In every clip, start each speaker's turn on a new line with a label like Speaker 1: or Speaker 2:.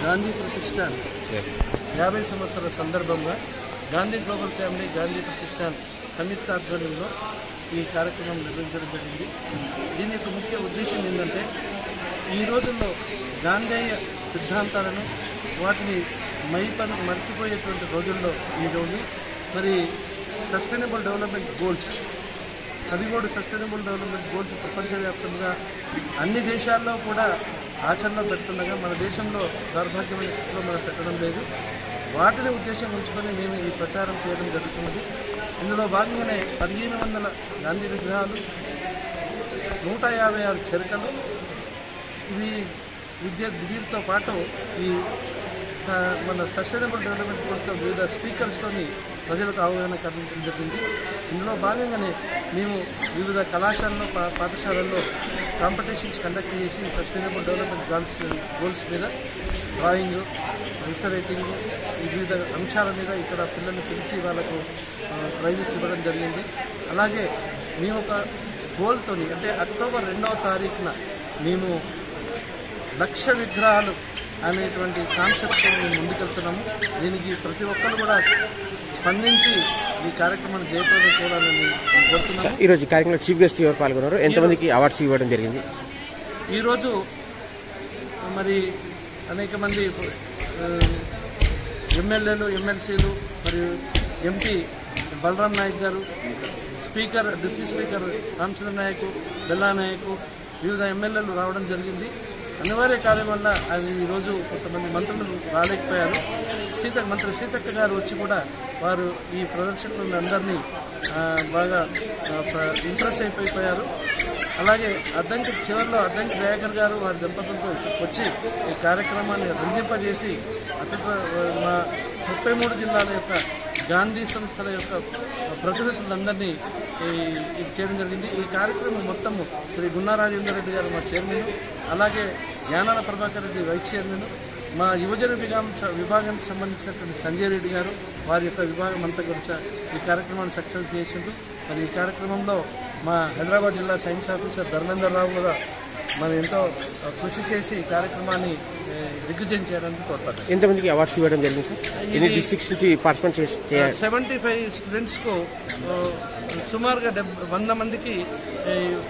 Speaker 1: గాంధీ ప్రతిష్టాన్ 50 సంవత్సరాల సందర్భంగా Gandhi global family Gandhi Pratishthan సంయుక్త ఆధ్వర్యంలో ఈ కార్యక్రమం నిర్వహించడం జరిగింది. దీని యొక్క ముఖ్య ఉద్దేశం ఏంటంటే ఈ రోజుల్లో గాంధేయ సిద్ధాంతాలను వాటిని మర్చిపోయేటువంటి రోజుల్లో ఈరోజు మరి sustainable development goals 17 sustainable development goals ప్రపంచవ్యాప్తంగా అన్ని దేశాల్లో కూడా ఆచరణలో పెడుతుండగా మన దేశంలో దౌర్భాగ్యమైన స్థితిలో మనం పెట్టడం లేదు. వాటిని ఉద్దేశం ఉంచుకొని మేము ఈ ప్రచారం చేయడం జరుగుతున్నది. ఇందులో భాగంగానే 1500 గాంధీ విగ్రహాలు, 156 చెరకలు, వీటితో పాటు ఈ మన సస్టైనబుల్ డెవలప్మెంట్ గోల్స్తో వివిధ స్పీకర్స్తోని ప్రజలకు అవగాహన కల్పించడం జరిగింది. ఇందులో భాగంగానే మేము వివిధ కళాశాలలో పాఠశాలల్లో కాంపిటీషన్స్ కండక్ట్ చేసి సస్టైనబుల్ డెవలప్మెంట్ గోల్స్ మీద డ్రాయింగ్, ఆన్సర్ రైటింగ్, వివిధ అంశాల మీద ఇక్కడ పిల్లల్ని పిలిచి వాళ్ళకు ప్రైజెస్ ఇవ్వడం జరిగింది. అలాగే మేము ఒక గోల్తోని అంటే అక్టోబర్ 2వ తారీఖున మేము 1,00,000 విగ్రహాలు అనేటువంటి కాన్సెప్ట్తో మేము ముందుకెళ్తున్నాము. దీనికి ప్రతి ఒక్కరు కూడా స్పందించి ఈ కార్యక్రమాన్ని జయప్రదం చేయాలని కోరుతున్నాము.
Speaker 2: ఈరోజు కార్యక్రమంలో చీఫ్ గెస్ట్ ఎవరు పాల్గొన్నారు? ఎంతమందికి అవార్డ్స్ ఇవ్వడం జరిగింది?
Speaker 1: ఈరోజు మరి అనేక మంది ఎమ్మెల్యేలు, ఎమ్మెల్సీలు మరియు ఎంపీ బలరాం నాయక్ గారు, speaker, deputy speaker Ramachandra Naik, Bella Naik, వివిధ ఎమ్మెల్యేలు రావడం జరిగింది. అనివార్య కార్యం వల్ల అది ఈరోజు కొంతమంది మంత్రులు రాలేకపోయారు. మంత్రి సీతక్క గారు వచ్చి కూడా వారు ఈ ప్రదర్శకులను అందరినీ బాగా ఇంప్రెస్ అయిపోయారు. అలాగే చివరిలో అద్దంకి దయాకర్ గారు వారి దంపతులతో వచ్చి ఈ కార్యక్రమాన్ని రంజింపజేసి మా 33 జిల్లాల యొక్క గాంధీ సంస్థల యొక్క ప్రతినిధులందరినీ ఇది చేయడం జరిగింది. ఈ కార్యక్రమం మొత్తము శ్రీ గున్నా రాజేందర్ రెడ్డి గారు మా చైర్మన్, అలాగే యానాల ప్రభాకర్ రెడ్డి వైస్ చైర్మన్, మా యువజన విభాగానికి సంబంధించినటువంటి సంజయ్ రెడ్డి గారు వారి యొక్క విభాగం అంతా కూడా ఈ కార్యక్రమాన్ని సక్సెస్ చేసిండ్రు. మరి ఈ కార్యక్రమంలో మా హైదరాబాద్ జిల్లా సైన్స్ ఆఫీసర్ ధర్మేందర్ రావు కూడా మనం ఎంతో కృషి చేసి ఈ కార్యక్రమాన్ని దిగ్విజయం చేయడానికి తోడ్పడ్డారు.
Speaker 2: ఎంతమందికి అవార్డ్స్ ఇవ్వడం జరిగింది సార్? ఎన్ని డిస్ట్రిక్ట్స్ నుంచి పార్టిసిపేట్ చేసి
Speaker 1: 75 స్టూడెంట్స్కు సుమారుగా 100 మందికి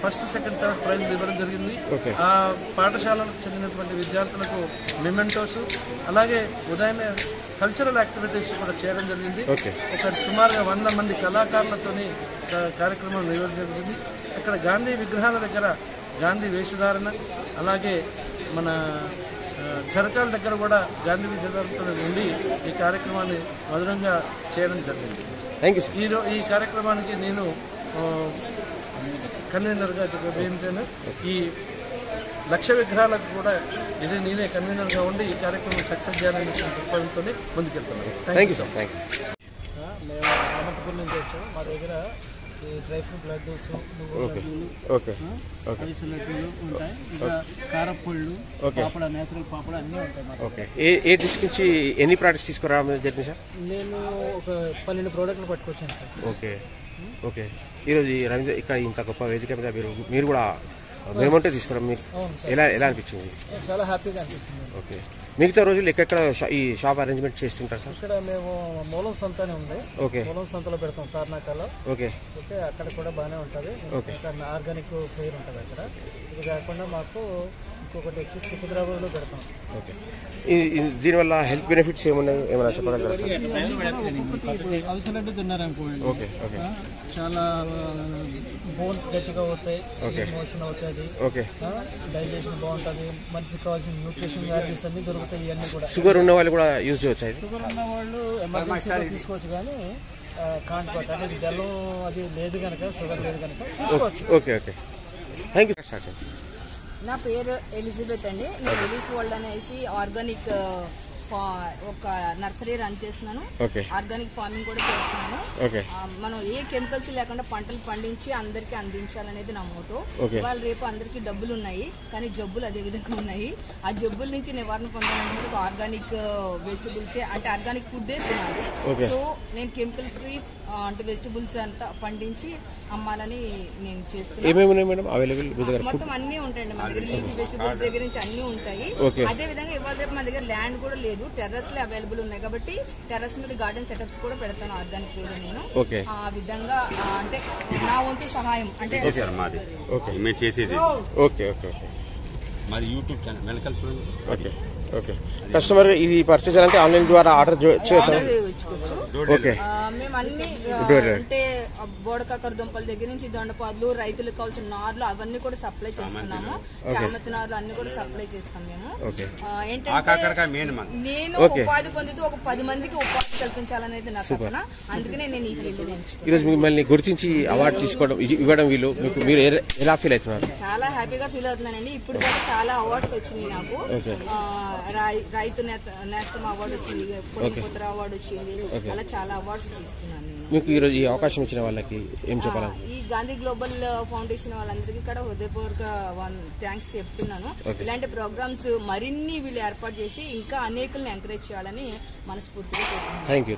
Speaker 1: ఫస్ట్, సెకండ్, థర్డ్ ప్రైజ్ ఇవ్వడం జరిగింది. ఆ పాఠశాలకు చెందినటువంటి విద్యార్థులకు మెమెంటోస్, అలాగే ఉదయమే కల్చరల్ యాక్టివిటీస్ కూడా చేయడం జరిగింది. ఒక సుమారుగా 100 మంది కళాకారులతోని కార్యక్రమం నిర్వహించడం జరిగింది. అక్కడ గాంధీ విగ్రహాల దగ్గర గాంధీ వేషధారణ, అలాగే మన చరకాల దగ్గర కూడా గాంధీ వేషధారణతో ఉండి ఈ కార్యక్రమాన్ని మధురంగా చేయడం జరిగింది. ఈ కార్యక్రమానికి నేను కన్వీనర్గా వేయించాను. ఈ 1,00,000 విగ్రహాలకు కూడా నేనే కన్వీనర్గా ఉండి ఈ కార్యక్రమం సక్సెస్ చేయాలని దృక్పథంతో ముందుకెళ్తున్నాను.
Speaker 2: Thank you sir.
Speaker 3: మేము అనంతపురం నుంచి వచ్చాము. మా దగ్గర డ్రై ఫ్రూట్ లడ్డూస్, అరిసె లడ్డూలు ఉంటాయి, ఇంకా కారపళ్ళు, పాపడ, నేచురల్ పాపడ అన్నీ ఉంటాయి.
Speaker 2: ఏ డిస్ట్రిక్ట్ నుంచి ఎన్ని ప్రోడక్ట్స్ తీసుకురావడం జరిగింది సార్?
Speaker 3: నేను ఒక 12 ప్రోడక్ట్లు పట్టుకొచ్చాను సార్.
Speaker 2: ఓకే ఈరోజు ఇక్కడ ఇంత గొప్ప వేదిక మీద మీరు కూడా మేమంటే తీసుకున్నాం. మీకు ఎలా అనిపించింది?
Speaker 3: చాలా హ్యాపీగా అనిపిస్తుంది.
Speaker 2: ఓకే, మిగతా రోజులు ఎక్కడ ఈ షాప్ అరేంజ్మెంట్ చేస్తుంటారు సార్?
Speaker 3: ఇక్కడ మేము మూలం సంత అని ఉంది, మూలం సంతలో పెడతాం తార్నాకాలో. ఓకే, అక్కడ కూడా బాగానే ఉంటుంది. ఆర్గానిక్ ఫెయిర్ ఉంటుంది అక్కడ. ఇది కాకుండా మాకు ఇంకొకటి వచ్చి సికింద్రాబాద్లో పెడతాం.
Speaker 2: ఓకే, దీనివల్ల హెల్త్ బెనిఫిట్స్ ఏమైనా చెప్పగలరా సార్?
Speaker 3: అవిసె లడ్డు తిన్నారనుకోండి, చాలా బోన్స్ గట్టిగా అవుతాయి, మోషన్ అవుతుంది, డైజెషన్ బాగుంటుంది, మనిషికి కావాల్సిన న్యూట్రిషన్ వాల్యూస్ అన్ని దొరుకుతాయి. ఇవన్నీ కూడా
Speaker 2: షుగర్ ఉన్న వాళ్ళు కూడా యూజ్ చేయవచ్చు.
Speaker 3: షుగర్ ఉన్న వాళ్ళు ఎమర్జెన్సీగా తీసుకోవచ్చు, కానీ కాంట్ అనేది బెల్లం అది లేదు కనుక, షుగర్ లేదు కనుక తీసుకోవచ్చు.
Speaker 2: Okay, thank you.
Speaker 4: నా పేరు ఎలిజబెత్ అండి. నేను ఎలిస్ వరల్డ్ అనేసి ఆర్గానిక్ ఒక నర్సరీ రన్ చేస్తున్నాను.
Speaker 2: ఓకే.
Speaker 4: ఆర్గానిక్ ఫార్మింగ్ కూడా చేస్తున్నాను.
Speaker 2: ఓకే.
Speaker 4: మనం ఏ కెమికల్స్ లేకుండా పంటలు పండించి అందరికీ అందించాలనేది నా మోటో.
Speaker 2: ఓకే.
Speaker 4: ఇవాళ రేపు అందరికీ డబ్బులు ఉన్నాయి, కానీ జబ్బులు అదే విధంగా ఉన్నాయి. ఆ జబ్బుల నుంచి నివారణ పొందాలంటే ఆర్గానిక్ వెజిటబుల్స్ అంటే ఆర్గానిక్ ఫుడ్ తినాలి. సో నేను కెమికల్ ఫ్రీ అంటే వెజిటబుల్స్ అంతా పండించి అమ్మాలని నేను చేస్తున్నాను. మొత్తం అన్ని ఉంటాయండి మన దగ్గర. లీఫీ వెజిటబుల్స్ దగ్గర నుంచి అన్ని ఉంటాయి. అదే విధంగా ఇవాళ రేపు మన దగ్గర ల్యాండ్ కూడా లేదు, టెర్రస్ లో అవైలబుల్ ఉన్నాయి కాబట్టి టెర్రస్ మీద గార్డెన్ సెటప్స్ కూడా పెడతాను ఆర్గానిక్ వేలో నేను. ఆ విధంగా అంటే నా వంతు సహాయం అంటే
Speaker 2: చేసేది.
Speaker 5: మాది యూట్యూబ్ ఛానల్ మెలకల్ చూడండి.
Speaker 2: ఓకే. ఓకే. కస్టమర్ ఇది పర్చేస్ అంటే ఆన్లైన్ ద్వారా ఆర్డర్ చేయొచ్చు. ఓకే.
Speaker 4: మేము అన్ని అంటే బోడకాకర దుంపల దగ్గర నుంచి దొండపాదులు, రైతులకు కావాల్సిన నార్లు అవన్నీ కూడా సప్లై చేస్తున్నాము. చామతి నార్లు అన్ని కూడా సప్లై చేస్తాం మేము. ఏంటంటే నేను ఉపాధి పొందుతూ ఒక 10 మందికి ఉపాధి కల్పించాలనేది నా తపన. అందుకనే నేను ఈ ఫీల్డ్
Speaker 2: ఈ రోజు మిమ్మల్ని గుర్తించి అవార్డు తీసుకోవడం ఇవ్వడం వీళ్ళు మీరు ఎలా ఫీల్ అవుతున్నారు?
Speaker 4: చాలా హ్యాపీగా ఫీల్ అవుతున్నానండి. ఇప్పుడు కూడా చాలా అవార్డ్స్ వచ్చినాయి నాకు. రైతు నేస్తం అవార్డు వచ్చింది, పుత్ర అవార్డు వచ్చింది, అలా చాలా అవార్డ్స్ తీసుకున్నాను.
Speaker 2: మీకు ఈ రోజు ఈ అవకాశం ఇచ్చిన వాళ్ళకి ఏం చెప్పాలి?
Speaker 4: ఈ గాంధీ గ్లోబల్ ఫౌండేషన్ వాళ్ళందరికీ కూడా హృదయపూర్వక థ్యాంక్స్ చెప్తున్నాను. ఇలాంటి ప్రోగ్రామ్స్ మరిన్ని వీళ్ళు ఏర్పాటు చేసి ఇంకా అనేకుల్ని ఎంకరేజ్ చేయాలని మనస్ఫూర్తిగా కోరుకుంటున్నాను.
Speaker 2: Thank you.